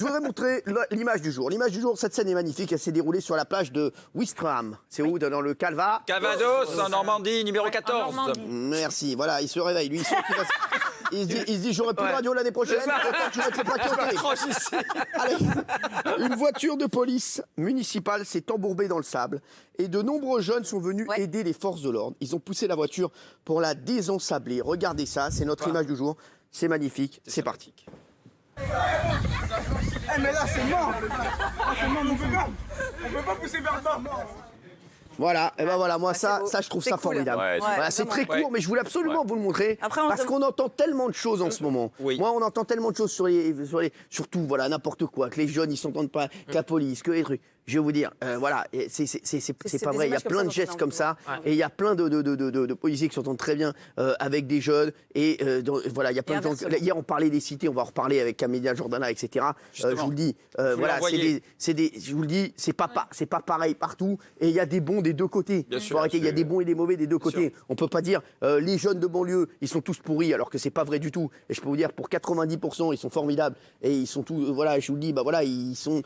Je voudrais montrer l'image du jour. L'image du jour, cette scène est magnifique. Elle s'est déroulée sur la plage de Ouistreham. C'est où? Dans le Calva. Calvados, en Normandie, numéro 14. Merci. Voilà, il se réveille. Lui, il se dit j'aurai plus de radio l'année prochaine. Autant que je mette le plaqué en télé. Allez. Une voiture de police municipale s'est embourbée dans le sable et de nombreux jeunes sont venus aider les forces de l'ordre. Ils ont poussé la voiture pour la désensabler. Regardez ça, c'est notre image du jour. C'est magnifique. C'est parti. Mais là, c'est mort. On peut pas pousser vers le bas. Voilà, et ben voilà, moi ça je trouve ça formidable. Ouais, Voilà, c'est très court, mais je voulais absolument vous le montrer parce qu'on entend tellement de choses en ce moment. Oui. Moi, on entend tellement de choses surtout voilà n'importe quoi, que les jeunes ils s'entendent pas, que la police, que les trucs. Je vais vous dire, voilà, c'est pas vrai. Il y a plein de gestes comme ça, et il y a plein de policiers qui s'entendent très bien avec des jeunes. Et voilà, il y a plein de gens. Hier, on parlait des cités, on va en reparler avec Camélia Jordana, etc. Je vous le dis, voilà, je vous le dis, c'est pas pareil partout. Et il y a des bons des deux côtés. Bien sûr, Faut arrêter, il y a des bons et des mauvais des deux côtés. On peut pas dire les jeunes de banlieue, ils sont tous pourris, alors que c'est pas vrai du tout. Et je peux vous dire, pour 90%, ils sont formidables. Et ils sont tous, voilà, je vous le dis, bah voilà, ils sont,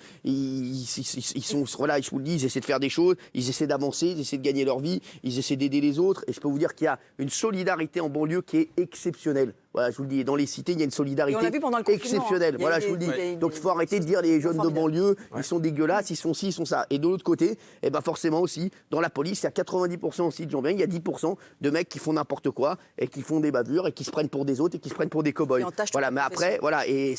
voilà, je vous le dis, ils essaient de faire des choses, ils essaient d'avancer, ils essaient de gagner leur vie, ils essaient d'aider les autres. Et je peux vous dire qu'il y a une solidarité en banlieue qui est exceptionnelle. Voilà, je vous le dis, dans les cités, il y a une solidarité exceptionnelle. Voilà, je vous le dis. Donc il faut arrêter de dire les jeunes de banlieue, ils sont dégueulasses, ils sont ci, ils sont ça. Et de l'autre côté, eh ben forcément aussi, dans la police, il y a 90% aussi de gens bien, il y a 10% de mecs qui font n'importe quoi et qui font des bavures et qui se prennent pour des autres et qui se prennent pour des cow-boys. Voilà, mais après, voilà, et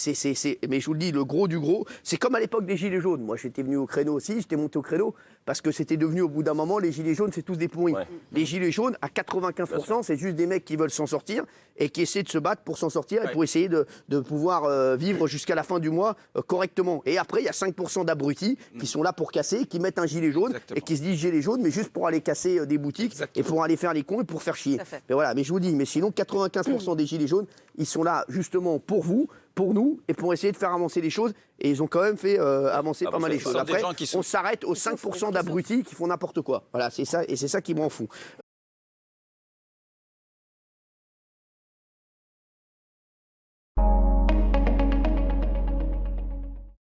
mais je vous le dis, le gros du gros, c'est comme à l'époque des gilets jaunes. Moi, j'étais venu au créneau aussi, j'étais monté au créneau parce que c'était devenu au bout d'un moment, les gilets jaunes, c'est tous des pourris. Les gilets jaunes, à 95%, c'est juste des mecs qui veulent s'en sortir et qui essaient de se battre pour s'en sortir et pour essayer de pouvoir vivre jusqu'à la fin du mois correctement. Et après, il y a 5% d'abrutis qui sont là pour casser, qui mettent un gilet jaune et qui se disent gilet jaune, mais juste pour aller casser des boutiques et pour aller faire les cons et pour faire chier. Mais voilà, mais je vous dis, mais sinon, 95% des gilets jaunes, ils sont là justement pour vous, pour nous, et pour essayer de faire avancer les choses. Et ils ont quand même fait avancer pas mal les choses. Après, on s'arrête aux 5% d'abrutis qui font n'importe quoi. Voilà, c'est ça, et c'est ça qui me rend fou.